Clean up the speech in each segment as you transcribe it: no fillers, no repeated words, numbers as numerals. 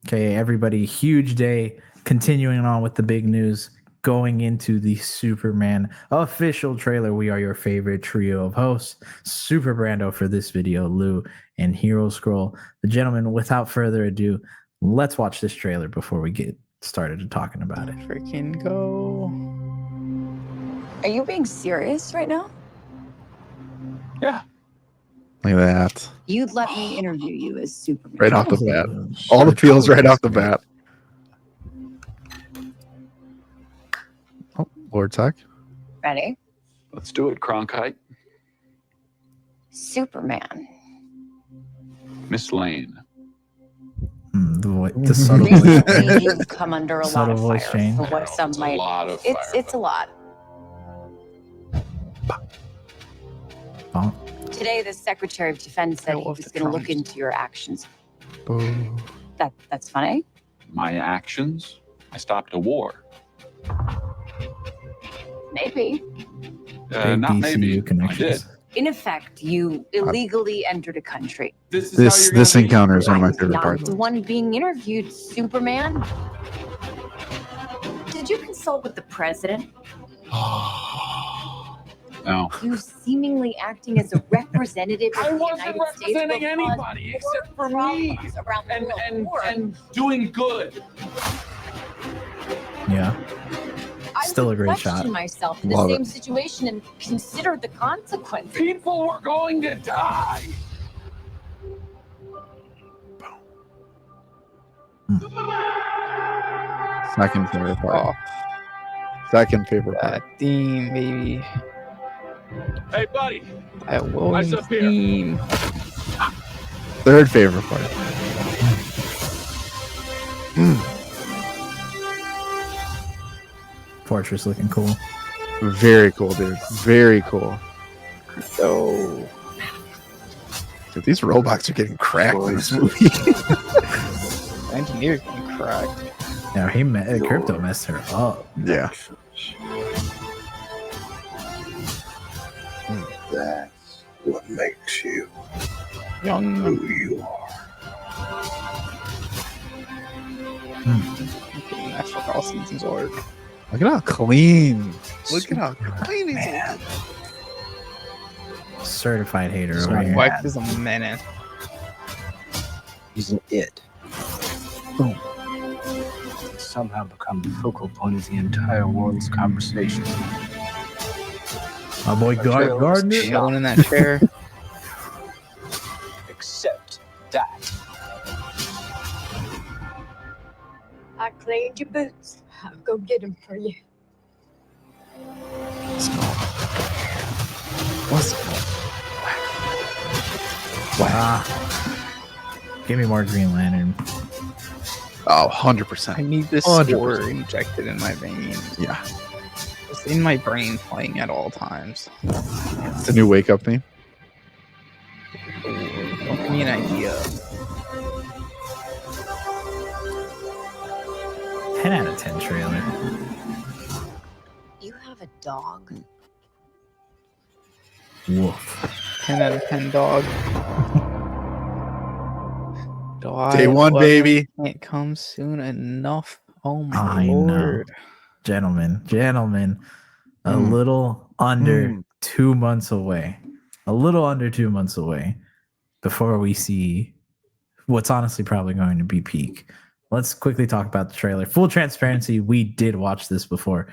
Okay, everybody, huge day. Continuing on with the big news, going into the Superman official trailer. We are your favorite trio of hosts, Super Brando for this video, Lou, and Hero Scroll. The gentlemen, without further ado, let's watch this trailer before we get started talking about it. Freaking go. Are you being serious right now? Yeah. Look at that. You'd let me interview you as Superman. Right off the bat. All the feels right off the bat. Oh, Lord Tuck. Ready? Let's do it, Cronkite. Superman. Miss Lane. The subtle Recently, you've come under a lot subtle of voice fire change. for what some It's a might. lot of It's a lot. Bonk. Today, the Secretary of Defense said I he love was the going to look drums. into your actions. Oh. That's funny. My actions? I stopped a war. Maybe. Big Not DCU maybe. I connections. did. In effect, you illegally entered a country. This encounter is one of my I'm favorite not parts. the one being interviewed, Superman. Did you consult with the president? No. You seemingly acting as a representative of I the wasn't United States will representing cause anybody more except for me. problems around the world. And doing good. Yeah. I still would a great question shot. myself in the Love same it. situation and consider the consequences. People were going to die. Second favorite part. Oh, Second favorite part. that theme, baby. Hey, buddy. That Eyes Williams up here. theme. Third favorite part. Fortress looking cool. Very cool, dude. Very cool. So, Dude, these robots are getting cracked in this movie. engineers getting cracked. Yeah, Crypto messed her up. Yeah. That's what makes you Young. who you are. That's what all seasons are. Look at how clean. Look at how clean he's Man, Certified hater over My here. wife is a menace. he's an it. He's somehow become the focal point of the entire world's conversation. My boy Gardner. Chilling in that chair. Except that. I cleaned your boots. I'll go get them for you. Let's go. Let's go. Give me more Green Lantern. Oh, I 100%. need this 100%. score injected in my veins. Yeah. Just in my brain playing at all times. It's a new wake up theme. Don't give me an idea. 10 out of 10 trailer. You have a dog. Woof. 10 out of 10 dog. Day one, baby. Can't come soon enough. Oh my I know. lord. Gentlemen, a Mm. little under Mm. 2 months away. A little under 2 months away before we see what's honestly probably going to be peak. Let's quickly talk about the trailer. Full transparency, we did watch this before.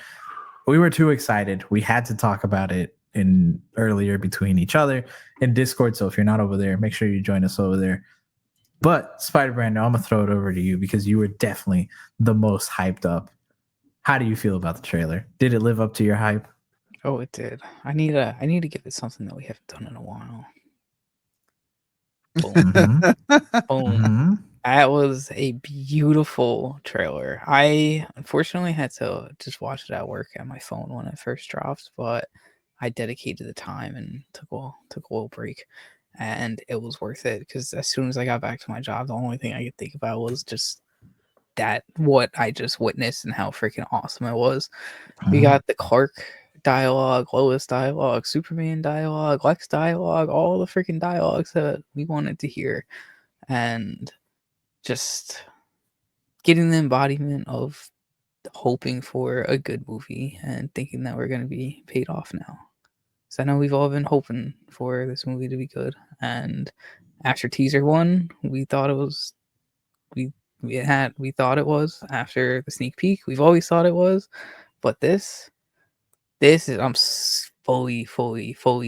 We were too excited. We had to talk about it in earlier between each other in Discord. So if you're not over there, make sure you join us over there. But Spider-Brand, I'm gonna throw it over to you because you were definitely the most hyped up. How do you feel about the trailer? Did it live up to your hype? Oh, it did. I need to give it something that we haven't done in a while. Boom. Mhm. Boom. Mhm. That was a beautiful trailer. I unfortunately had to just watch it at work on my phone when it first dropped, but I dedicated the time and took a little break, and it was worth it because as soon as I got back to my job, the only thing I could think about was just what I just witnessed and how freaking awesome it was. We got the Clark dialogue, Lois dialogue, Superman dialogue, Lex dialogue, all the freaking dialogues that we wanted to hear, and just getting the embodiment of hoping for a good movie and thinking that we're going to be paid off now. So I know we've all been hoping for this movie to be good, and after teaser one, we thought it was. We thought it was after the sneak peek. We've always thought it was, but this is fully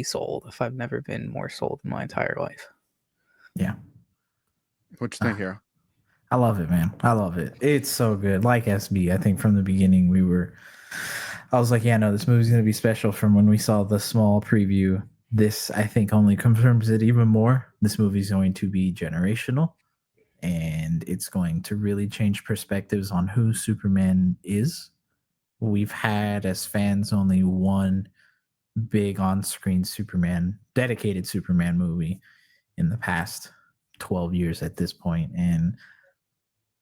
sold. If I've never been more sold in my entire life. Yeah. What you think, Hero? I love it, man. I love it. It's so good. Like SB, I think from the beginning I was like, yeah, no, this movie's going to be special. From when we saw the small preview, this, I think, only confirms it even more. This movie's going to be generational, and it's going to really change perspectives on who Superman is. We've had, as fans, only one big on-screen dedicated Superman movie in the past 12 years at this point, and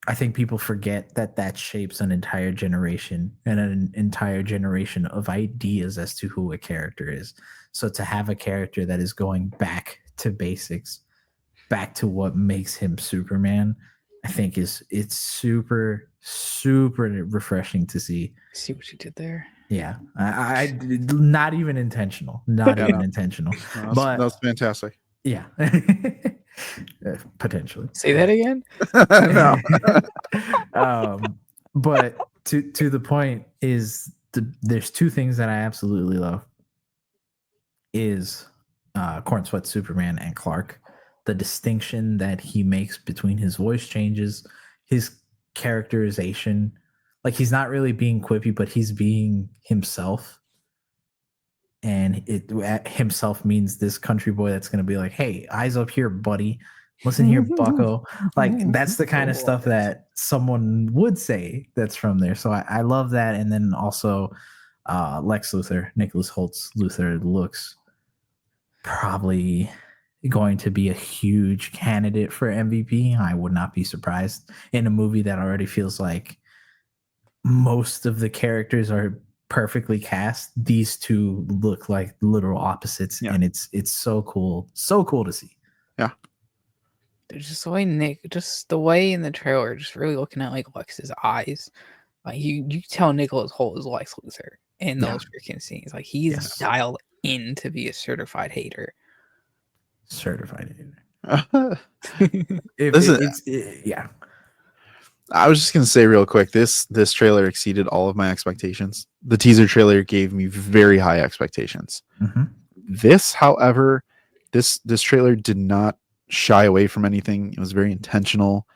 I think people forget that shapes an entire generation and an entire generation of ideas as to who a character is. So to have a character that is going back to basics, back to what makes him Superman, I think it's super, super refreshing to see. See what you did there? Yeah, I not even intentional, not even intentional, No, but that's fantastic. yeah, potentially. Say that again. No. But to the point is there's two things that I absolutely love is Corenswets Superman and Clark. The distinction that he makes between his voice changes, his characterization. Like, he's not really being quippy, but he's being himself. And himself means this country boy that's going to be like, hey, eyes up here, buddy. Listen here, bucko. Like, that's the kind of stuff that someone would say that's from there. So I love that. And then also Lex Luthor, Nicholas Holtz Luthor, looks probably going to be a huge candidate for MVP. I would not be surprised in a movie that already feels like most of the characters are perfectly cast. These two look like literal opposites, and it's so cool to see. Yeah, there's just the way just the way in the trailer, just really looking at like Lex's eyes, like you tell Nicholas Hoult is Lex Luthor in those freaking scenes. Like, he's dialed in to be a certified hater. Yeah. I was just gonna say real quick, this trailer exceeded all of my expectations. The teaser trailer gave me very high expectations. Mm-hmm. This, however, this trailer did not shy away from anything. It was very intentional.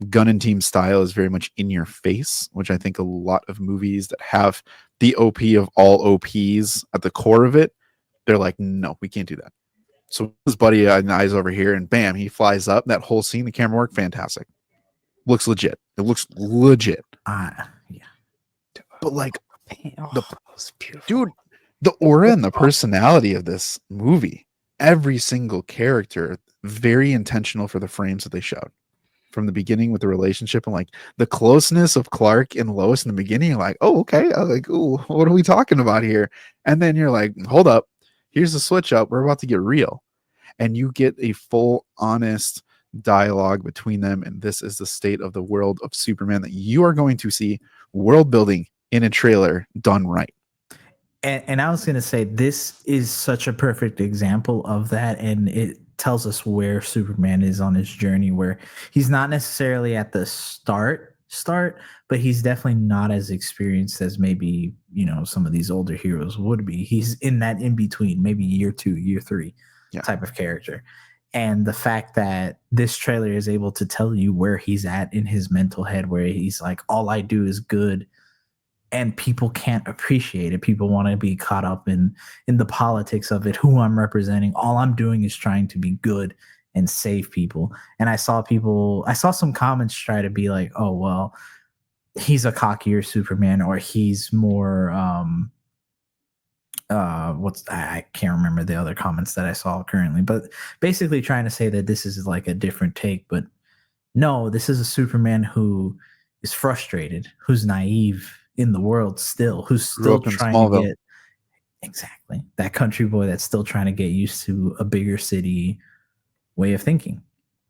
Gunn and team style is very much in your face, which I think a lot of movies that have the OP of all OPs at the core of it, they're like, no, we can't do that. So his buddy eyes over here, and bam, he flies up. That whole scene, the camera work, fantastic. Looks legit. It looks legit. Yeah. But like, beautiful. dude, the aura and the personality of this movie, every single character, very intentional for the frames that they showed from the beginning with the relationship, and like the closeness of Clark and Lois in the beginning. You're like, oh, okay. I'm like, ooh, what are we talking about here? And then you're like, hold up, here's the switch up. We're about to get real. And you get a full, honest dialogue between them. And this is the state of the world of Superman that you are going to see world building in a trailer done right. And I was going to say, this is such a perfect example of that. And it tells us where Superman is on his journey, where he's not necessarily at the start, but he's definitely not as experienced as maybe, some of these older heroes would be. He's in that in between, maybe year 2, year 3 type of character. And the fact that this trailer is able to tell you where he's at in his mental head, where he's like, all I do is good, and people can't appreciate it. People want to be caught up in the politics of it, who I'm representing. All I'm doing is trying to be good and save people. And I saw some comments try to be like, oh, well, he's a cockier Superman, or he's more, I can't remember the other comments that I saw currently, but basically trying to say that this is like a different take. But no, this is a Superman who is frustrated, who's naive in the world still, who's still trying to get exactly that country boy that's still trying to get used to a bigger city way of thinking.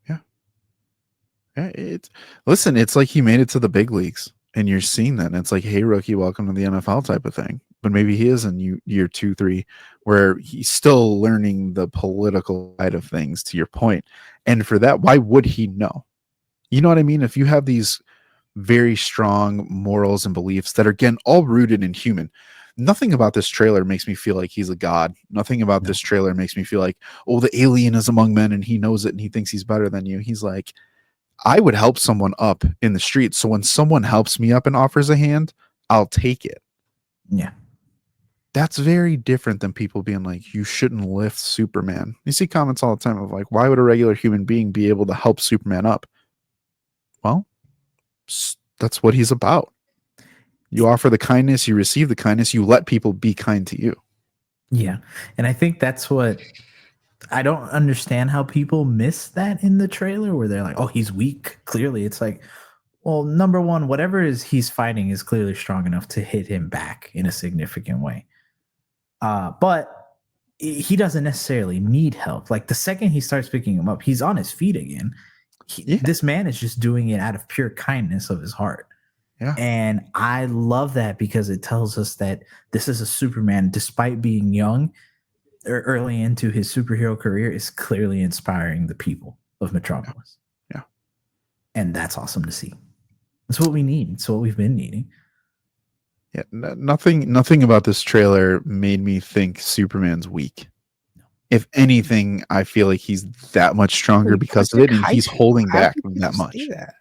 Yeah. It's listen, it's like he made it to the big leagues, and you're seeing that. And it's like, hey, rookie, welcome to the NFL type of thing. But maybe he is in year 2, 3, where he's still learning the political side of things. To your point, and for that, why would he know? You know what I mean? If you have these very strong morals and beliefs that are again all rooted in human. Nothing about this trailer makes me feel like he's a god. Nothing about this trailer makes me feel like, oh, the alien is among men and he knows it and he thinks he's better than you. He's like, I would help someone up in the street. So when someone helps me up and offers a hand, I'll take it. Yeah. That's very different than people being like, you shouldn't lift Superman. You see comments all the time of like, why would a regular human being be able to help Superman up? Well, that's what he's about. You offer the kindness, you receive the kindness, you let people be kind to you. Yeah. And I think that's what I don't understand how people miss that in the trailer where they're like, oh, he's weak. Clearly, it's like, well, number one, whatever is he's fighting is clearly strong enough to hit him back in a significant way. But he doesn't necessarily need help. Like the second he starts picking him up, he's on his feet again. This man is just doing it out of pure kindness of his heart. Yeah. And I love that because it tells us that this is a Superman, despite being young or early into his superhero career, is clearly inspiring the people of Metropolis. Yeah. And that's awesome to see. That's what we need. It's what we've been needing. Yeah. Nothing about this trailer made me think Superman's weak. If anything, I feel like he's that much stronger because of it, and he's holding back that much. Yeah.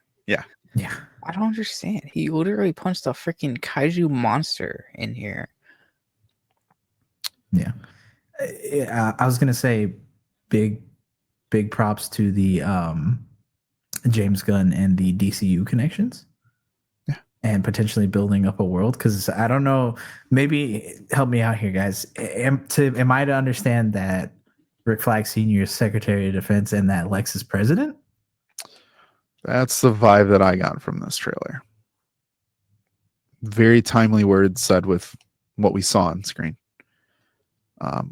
Yeah. I don't understand. He literally punched a freaking kaiju monster in here. Yeah. I was gonna say big props to the James Gunn and the DCU connections. Yeah. And potentially building up a world, because I don't know, maybe help me out here, guys. Am I to understand that Rick Flag Sr. is Secretary of Defense and that Lex is president? That's the vibe that I got from this trailer. Very timely words said with what we saw on screen,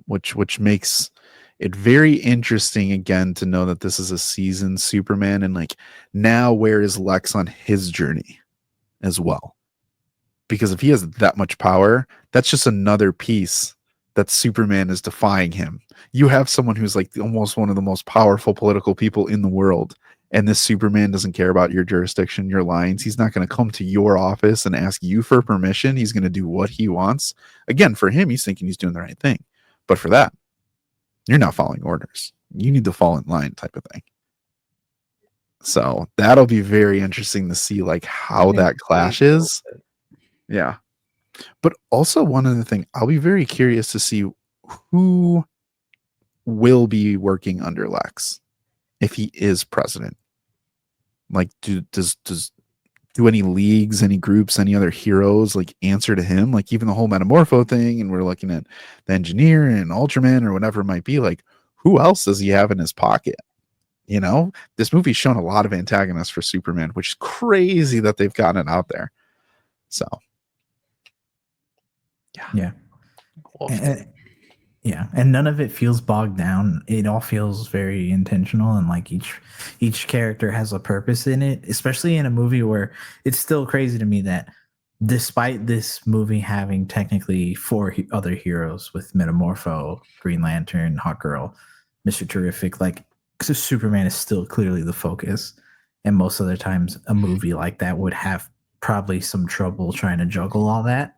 which makes it very interesting again to know that this is a seasoned Superman, and like now where is Lex on his journey as well? Because if he has that much power, that's just another piece that Superman is defying him. You have someone who's like almost one of the most powerful political people in the world, and this Superman doesn't care about your jurisdiction, your lines. He's not going to come to your office and ask you for permission. He's going to do what he wants. Again, for him, he's thinking he's doing the right thing. But for that, you're not following orders. You need to fall in line type of thing. So that'll be very interesting to see like how that clashes. Yeah. But also one other thing, I'll be very curious to see who will be working under Lex if he is president. Like, do any leagues, any groups, any other heroes like answer to him? Like even the whole Metamorpho thing, and we're looking at the Engineer and Ultraman or whatever it might be. Like, who else does he have in his pocket? You know, this movie's shown a lot of antagonists for Superman, which is crazy that they've gotten it out there. So, yeah. And none of it feels bogged down. It all feels very intentional, and like each character has a purpose in it, especially in a movie where it's still crazy to me that despite this movie having technically 4 other heroes with Metamorpho, Green Lantern, Hawkgirl, Mr. Terrific, like Superman is still clearly the focus. And most other times a movie like that would have probably some trouble trying to juggle all that.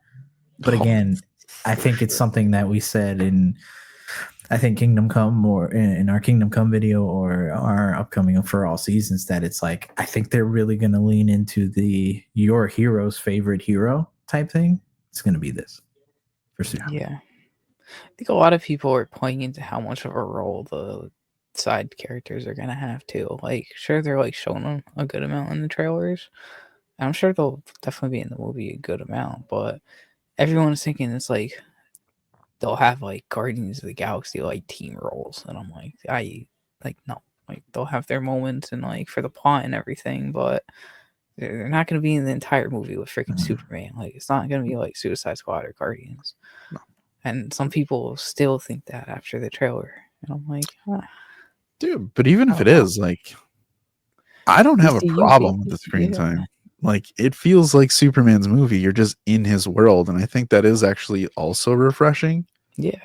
But again, I think it's something that we said in, I think Kingdom Come, or in our Kingdom Come video, or our upcoming For All Seasons, that it's like, I think they're really going to lean into the your hero's favorite hero type thing. It's going to be this for Superman. Yeah. I think a lot of people are pointing into how much of a role the side characters are going to have too. Like, sure, they're like showing them a good amount in the trailers. I'm sure they'll definitely be in the movie a good amount, but everyone's thinking it's like they'll have like Guardians of the Galaxy like team roles, and I'm like, no, like they'll have their moments and like for the plot and everything, but they're not going to be in the entire movie with freaking Superman. Like, it's not going to be like Suicide Squad or Guardians. No. And some people still think that after the trailer, and I'm like, dude. But even if it is, like, I don't have a DCU problem with the baby, screen yeah. time. Like it feels like Superman's movie. You're just in his world, and I think that is actually also refreshing. Yeah.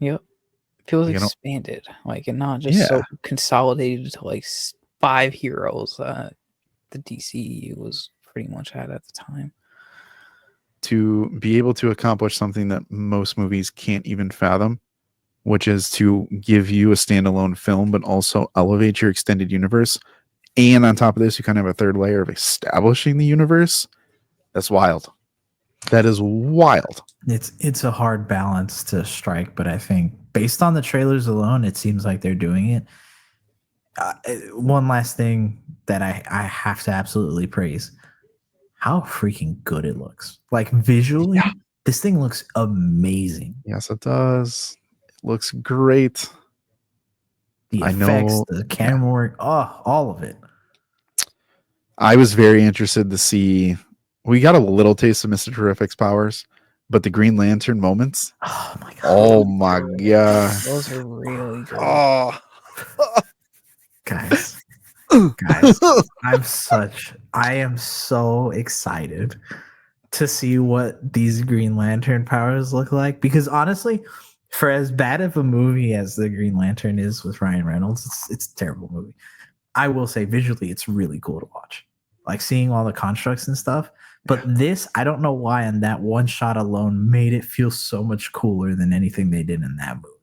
Yep. Feels You know, expanded, like, and not just yeah. so consolidated to like 5 heroes that the DCU was pretty much at the time. To be able to accomplish something that most movies can't even fathom, which is to give you a standalone film, but also elevate your extended universe. And on top of this, you kind of have a third layer of establishing the universe. That's wild. That is wild. It's a hard balance to strike, but I think based on the trailers alone, it seems like they're doing it. One last thing that I have to absolutely praise: how freaking good it looks. Like visually, this thing looks amazing. Yes, it does. It looks great. The I effects, know. the camera work, all of it. I was very interested to see. We got a little taste of Mr. Terrific's powers, but the Green Lantern moments. Oh my god! Oh my god! Those are really good. Oh, Guys, I am so excited to see what these Green Lantern powers look like, because honestly, for as bad of a movie as the Green Lantern is with Ryan Reynolds, it's a terrible movie. I will say visually it's really cool to watch, like seeing all the constructs and stuff. But this, I don't know why, on that one shot alone made it feel so much cooler than anything they did in that movie.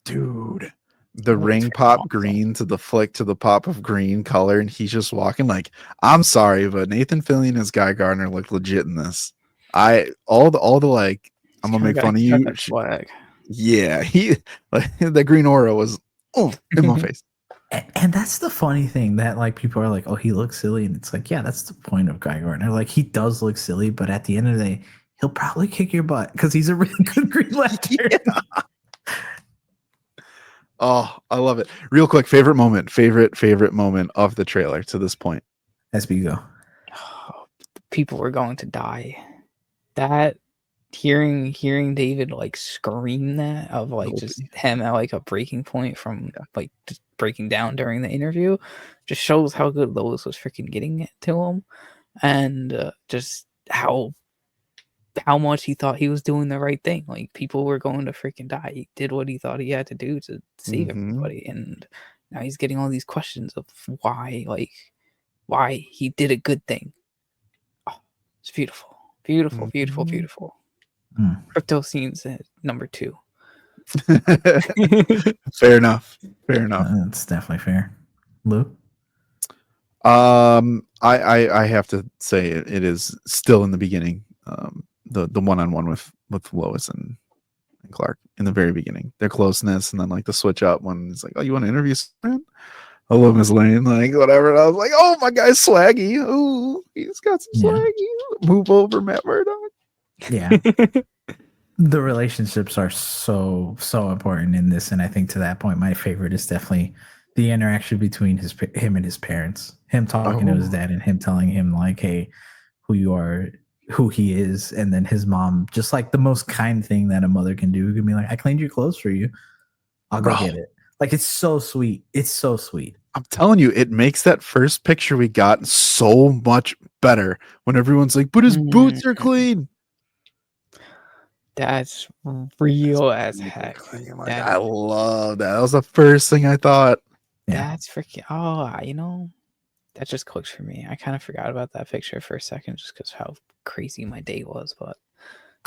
dude. The It looks ring freaking pop awesome. green to the flick to the pop of green color, and he's just walking like, I'm sorry, but Nathan Fillion as Guy Gardner looked legit in this. All the like, I'm gonna make fun of He's got you. that swag. Yeah, he like the green aura was in my face. And that's the funny thing, that like people are like, oh, he looks silly, and it's like, yeah, that's the point of Guy Gardner. Like, he does look silly, but at the end of the day, he'll probably kick your butt because he's a really good Green Lantern. Oh, I love it. Real quick, favorite moment of the trailer to this point. SB go. People were going to die. That hearing David like scream that, of like just him at like a breaking point from like just breaking down during the interview, just shows how good Lois was freaking getting it to him, and just how much he thought he was doing the right thing. Like, people were going to freaking die. He did what he thought he had to do to save everybody, and now he's getting all these questions of why he did a good thing. Oh, it's beautiful, beautiful, beautiful, beautiful. Crypto scenes at number 2. Fair enough. That's definitely fair. Lou? I have to say it is still in the beginning. The one-on-one with Lois and Clark in the very beginning, their closeness, and then like the switch up when he's like, oh, you want to interview Superman? Hello, Miss Lane, like whatever. And I was like, oh, my guy's swaggy. Ooh, he's got some swaggy. Move over, Matt Murdock. Yeah. The relationships are so important in this, and I think to that point, my favorite is definitely the interaction between him and his parents. Him talking to his dad and him telling him like, hey, who you are, who he is, and then his mom, just like the most kind thing that a mother can do, can be like, I cleaned your clothes for you, I'll go get it. Like, it's so sweet. It's so sweet. I'm telling you, it makes that first picture we got so much better when everyone's like, but his boots are clean. That's real as heck. Like, I love that. That was the first thing I thought. That's freaking, that just clicks for me. I kind of forgot about that picture for a second just because how crazy my day was, but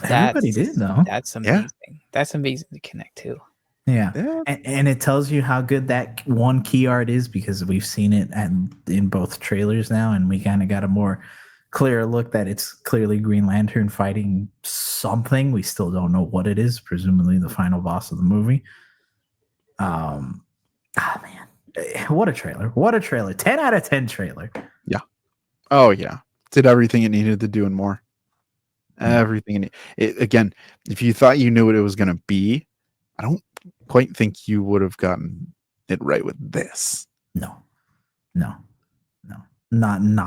everybody did though. That's amazing. That's amazing to connect to. Yeah. And it tells you how good that one key art is, because we've seen it in both trailers now, and we kind of got a more clear look that it's clearly Green Lantern fighting something. We still don't know what it is, presumably the final boss of the movie. Man, what a trailer. 10 out of 10 trailer. Yeah. Oh yeah. Did everything it needed to do and more. Everything. Again, if you thought you knew what it was going to be, I don't quite think you would have gotten it right with this. No, not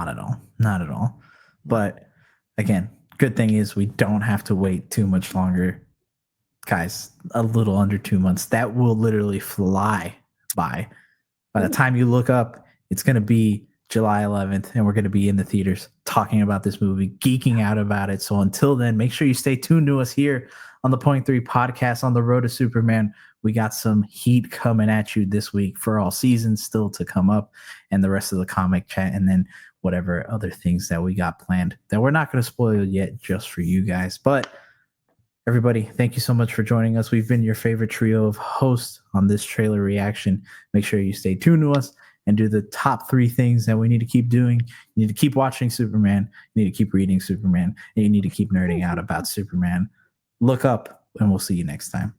at all. But again, good thing is we don't have to wait too much longer, guys. A little under 2 months. That will literally fly by the time you look up, it's going to be July 11th, and we're going to be in the theaters talking about this movie, geeking out about it. So until then, make sure you stay tuned to us here on the Point 3 podcast on the road to Superman. We got some heat coming at you this week for all seasons still to come up, and the rest of the comic chat, and then whatever other things that we got planned that we're not going to spoil yet just for you guys. But everybody, thank you so much for joining us. We've been your favorite trio of hosts on this trailer reaction. Make sure you stay tuned to us and do the top 3 things that we need to keep doing. You need to keep watching Superman. You need to keep reading Superman. And you need to keep nerding out about Superman. Look up, and we'll see you next time.